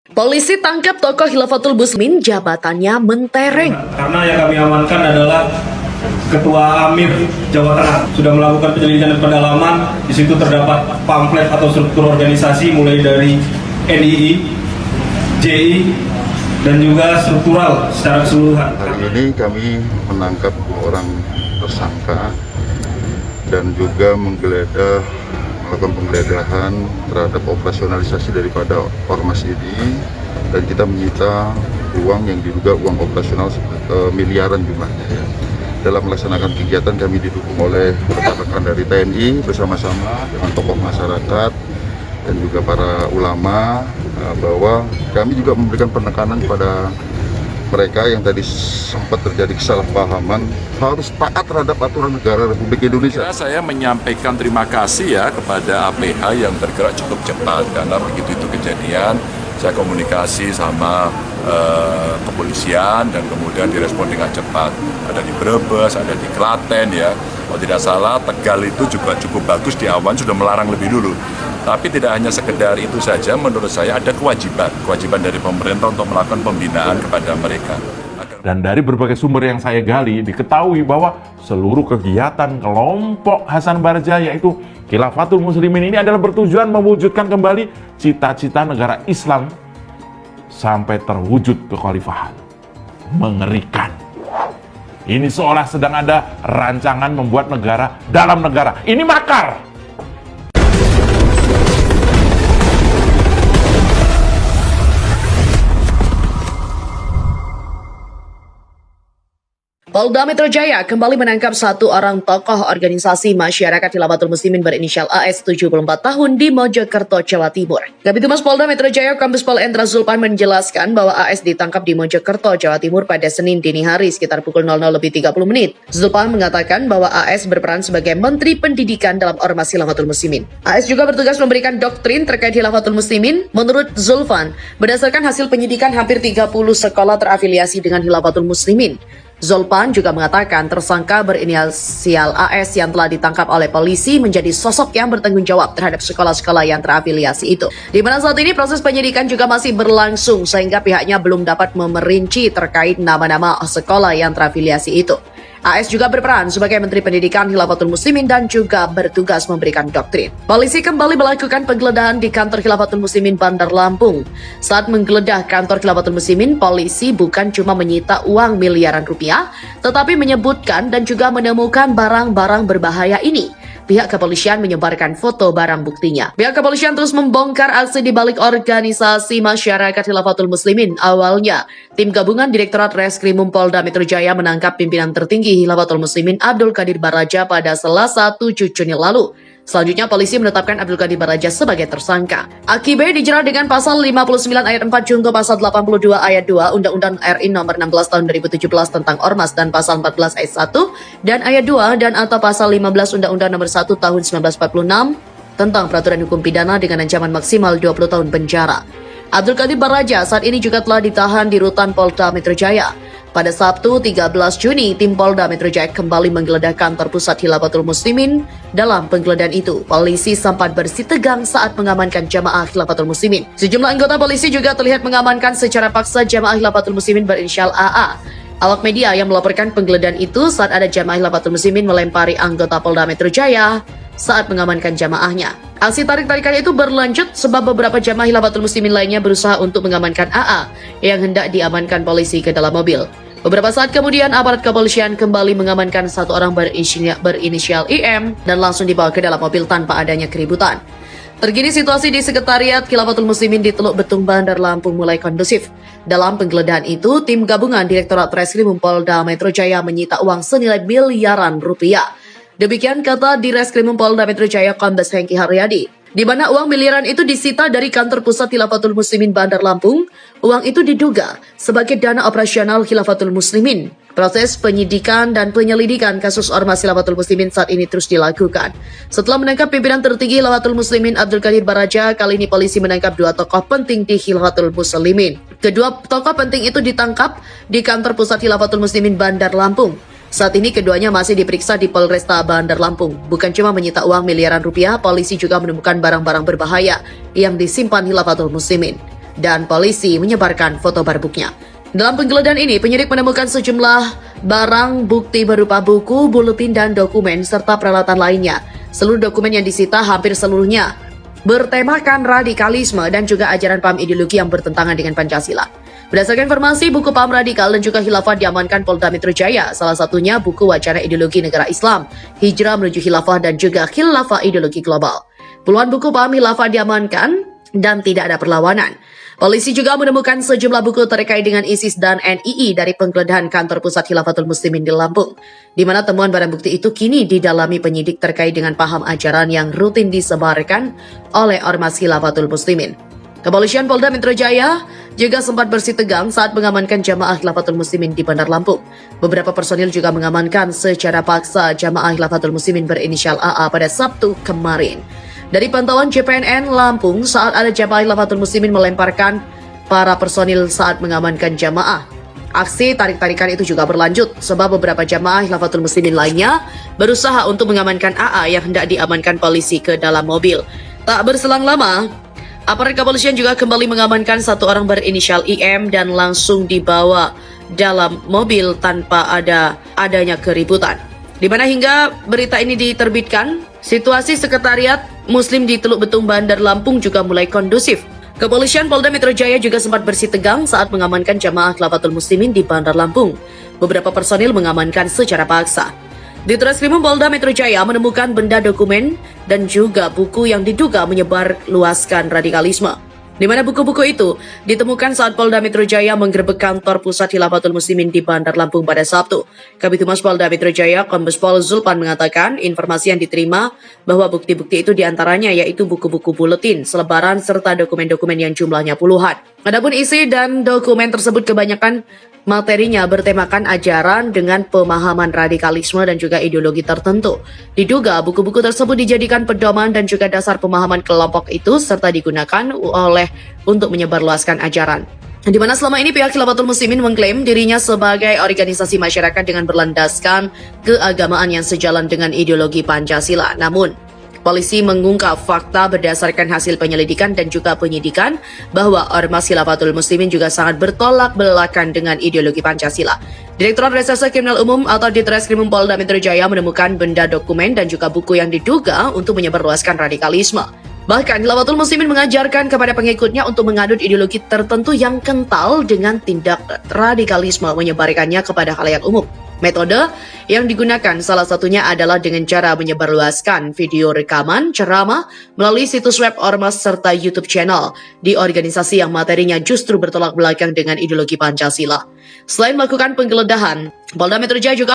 Polisi tangkap tokoh Khilafatul Muslimin, jabatannya mentereng. Karena yang kami amankan adalah Ketua Amir Jawa Tengah sudah melakukan penyelidikan dan pendalaman. Di situ terdapat pamflet atau struktur organisasi mulai dari NII, JI, dan juga struktural secara keseluruhan. Hari ini kami menangkap 2 orang tersangka dan juga melakukan penggeledahan terhadap operasionalisasi daripada ormas ini, dan kita menyita uang yang diduga uang operasional miliaran jumlahnya. Ya. Dalam melaksanakan kegiatan kami didukung oleh rekan-rekan dari TNI bersama-sama dengan tokoh masyarakat dan juga para ulama, bahwa kami juga memberikan penekanan kepada mereka yang tadi sempat terjadi kesalahpahaman harus taat terhadap aturan negara Republik Indonesia. Saya menyampaikan terima kasih ya kepada APH yang bergerak cukup cepat, karena begitu itu kejadian saya komunikasi sama kepolisian dan kemudian direspon dengan cepat. Ada di Brebes, ada di Klaten ya. Kalau tidak salah Tegal itu juga cukup bagus, di awan sudah melarang lebih dulu. Tapi tidak hanya sekedar itu saja, menurut saya ada kewajiban dari pemerintah untuk melakukan pembinaan kepada mereka. Dan dari berbagai sumber yang saya gali, diketahui bahwa seluruh kegiatan kelompok Hasan Bardja yaitu Khilafatul Muslimin ini adalah bertujuan mewujudkan kembali cita-cita negara Islam sampai terwujud kekhalifahan. Mengerikan. Ini seolah sedang ada rancangan membuat negara dalam negara. Ini makar. Polda Metro Jaya kembali menangkap 1 orang tokoh organisasi masyarakat Khilafatul Muslimin berinisial AS 74 tahun di Mojokerto, Jawa Timur. Kabid Humas Polda Metro Jaya Kombes Pol Endra Zulpan menjelaskan bahwa AS ditangkap di Mojokerto, Jawa Timur pada Senin dini hari sekitar pukul 00.30. Zulpan mengatakan bahwa AS berperan sebagai Menteri Pendidikan dalam Ormas Khilafatul Muslimin. AS juga bertugas memberikan doktrin terkait Khilafatul Muslimin. Menurut Zulpan, berdasarkan hasil penyidikan hampir 30 sekolah terafiliasi dengan Khilafatul Muslimin. Zulpan juga mengatakan tersangka berinisial AS yang telah ditangkap oleh polisi menjadi sosok yang bertanggung jawab terhadap sekolah-sekolah yang terafiliasi itu. Di mana saat ini proses penyidikan juga masih berlangsung sehingga pihaknya belum dapat memerinci terkait nama-nama sekolah yang terafiliasi itu. AS juga berperan sebagai Menteri Pendidikan Khilafatul Muslimin dan juga bertugas memberikan doktrin. Polisi kembali melakukan penggeledahan di kantor Khilafatul Muslimin Bandar Lampung. Saat menggeledah kantor Khilafatul Muslimin, polisi bukan cuma menyita uang miliaran rupiah, tetapi menyebutkan dan juga menemukan barang-barang berbahaya ini. Pihak kepolisian menyebarkan foto barang buktinya. Pihak kepolisian terus membongkar aksi di balik organisasi masyarakat Khilafatul Muslimin. Awalnya, tim gabungan Direktorat Reskrimum Polda Metro Jaya menangkap pimpinan tertinggi Khilafatul Muslimin Abdul Qadir Baraja pada Selasa 7 Juni lalu. Selanjutnya, polisi menetapkan Abdul Qadir Baraja sebagai tersangka. AKB dijerat dengan pasal 59 ayat 4 junto pasal 82 ayat 2 Undang-Undang RI nomor 16 tahun 2017 tentang Ormas dan pasal 14 ayat 1 dan ayat 2 dan atau pasal 15 Undang-Undang nomor 1 tahun 1946 tentang peraturan hukum pidana dengan ancaman maksimal 20 tahun penjara. Abdul Qadir Baraja saat ini juga telah ditahan di rutan Polda Metro Jaya. Pada Sabtu 13 Juni, tim Polda Metro Jaya kembali menggeledah kantor pusat Khilafatul Muslimin. Dalam penggeledahan itu, polisi sempat bersih tegang saat mengamankan jamaah Khilafatul Muslimin. Sejumlah anggota polisi juga terlihat mengamankan secara paksa jamaah Khilafatul Muslimin berinisial AA. Awak media yang melaporkan penggeledahan itu saat ada jamaah Khilafatul Muslimin melempari anggota Polda Metro Jaya saat mengamankan jamaahnya. Aksi tarik-tarikan itu berlanjut sebab beberapa jamaah Khilafatul Muslimin lainnya berusaha untuk mengamankan AA yang hendak diamankan polisi ke dalam mobil. Beberapa saat kemudian, aparat kepolisian kembali mengamankan 1 orang berinisial IM dan langsung dibawa ke dalam mobil tanpa adanya keributan. Terkini situasi di Sekretariat Khilafatul Muslimin di Teluk Betung, Bandar Lampung mulai kondusif. Dalam penggeledahan itu, tim gabungan Direktorat Reskrimum Polda Metro Jaya menyita uang senilai miliaran rupiah. Demikian kata di Reskrimum Polda Metro Jaya Kombes Hengki Haryadi, di mana uang miliaran itu disita dari kantor pusat Khilafatul Muslimin Bandar Lampung. Uang itu diduga sebagai dana operasional Khilafatul Muslimin. Proses penyidikan dan penyelidikan kasus Ormas Khilafatul Muslimin saat ini terus dilakukan. Setelah menangkap pimpinan tertinggi Khilafatul Muslimin Abdul Qadir Baraja, kali ini polisi menangkap 2 tokoh penting di Khilafatul Muslimin. Kedua tokoh penting itu ditangkap di kantor pusat Khilafatul Muslimin Bandar Lampung. Saat ini keduanya masih diperiksa di Polresta Bandar Lampung. Bukan cuma menyita uang miliaran rupiah, polisi juga menemukan barang-barang berbahaya yang disimpan Khilafatul Muslimin. dan polisi menyebarkan foto barbuknya. Dalam penggeledahan ini, penyidik menemukan sejumlah barang bukti berupa buku, buletin, dan dokumen, serta peralatan lainnya. Seluruh dokumen yang disita hampir seluruhnya bertemakan radikalisme dan juga ajaran paham ideologi yang bertentangan dengan Pancasila. Berdasarkan informasi, buku paham radikal dan juga khilafah diamankan Polda Metro Jaya, salah satunya buku Wacana Ideologi Negara Islam, Hijrah Menuju Khilafah dan juga Khilafah Ideologi Global. Puluhan buku paham khilafah diamankan dan tidak ada perlawanan. Polisi juga menemukan sejumlah buku terkait dengan ISIS dan NII dari penggeledahan kantor pusat Khilafatul Muslimin di Lampung, di mana temuan barang bukti itu kini didalami penyidik terkait dengan paham ajaran yang rutin disebarkan oleh Ormas Khilafatul Muslimin. Kepolisian Polda Metro Jaya juga sempat bersih tegang saat mengamankan jamaah Khilafatul Muslimin di Bandar Lampung. Beberapa personil juga mengamankan secara paksa jamaah Khilafatul Muslimin berinisial AA pada Sabtu kemarin. Dari pantauan JPNN Lampung, saat ada jamaah Khilafatul Muslimin melemparkan para personil saat mengamankan jamaah. Aksi tarik-tarikan itu juga berlanjut sebab beberapa jamaah Khilafatul Muslimin lainnya berusaha untuk mengamankan AA yang hendak diamankan polisi ke dalam mobil. Tak berselang lama, aparat kepolisian juga kembali mengamankan satu orang berinisial IM dan langsung dibawa dalam mobil tanpa adanya keributan. Di mana hingga berita ini diterbitkan, situasi sekretariat Muslim di Teluk Betung Bandar Lampung juga mulai kondusif. Kepolisian Polda Metro Jaya juga sempat bersih tegang saat mengamankan jamaah Khilafatul Muslimin di Bandar Lampung. Beberapa personil mengamankan secara paksa. Di Treskrimum Polda Metro Jaya menemukan benda dokumen dan juga buku yang diduga menyebarluaskan radikalisme. Di mana buku-buku itu ditemukan saat Polda Metro Jaya menggerebek kantor pusat Khilafatul Muslimin di Bandar Lampung pada Sabtu. Kabid Humas Polda Metro Jaya, Kombes Pol Zulpan mengatakan informasi yang diterima bahwa bukti-bukti itu diantaranya yaitu buku-buku buletin, selebaran, serta dokumen-dokumen yang jumlahnya puluhan. Adapun isi dan dokumen tersebut kebanyakan materinya bertemakan ajaran dengan pemahaman radikalisme dan juga ideologi tertentu. Diduga buku-buku tersebut dijadikan pedoman dan juga dasar pemahaman kelompok itu serta digunakan untuk menyebarluaskan ajaran. Di mana selama ini pihak Khilafatul Muslimin mengklaim dirinya sebagai organisasi masyarakat dengan berlandaskan keagamaan yang sejalan dengan ideologi Pancasila. Namun, polisi mengungkap fakta berdasarkan hasil penyelidikan dan juga penyidikan bahwa Ormas Khilafatul Muslimin juga sangat bertolak belakang dengan ideologi Pancasila. Direktorat Reserse Kriminal Umum atau Ditreskrimum Polda Metro Jaya menemukan benda dokumen dan juga buku yang diduga untuk menyebarluaskan radikalisme. Bahkan Khilafatul Muslimin mengajarkan kepada pengikutnya untuk mengadut ideologi tertentu yang kental dengan tindak radikalisme menyebarkannya kepada khalayak umum. Metode yang digunakan salah satunya adalah dengan cara menyebarluaskan video rekaman ceramah melalui situs web ormas serta YouTube channel di organisasi yang materinya justru bertolak belakang dengan ideologi Pancasila. Selain melakukan penggeledahan, Polda Metro Jaya juga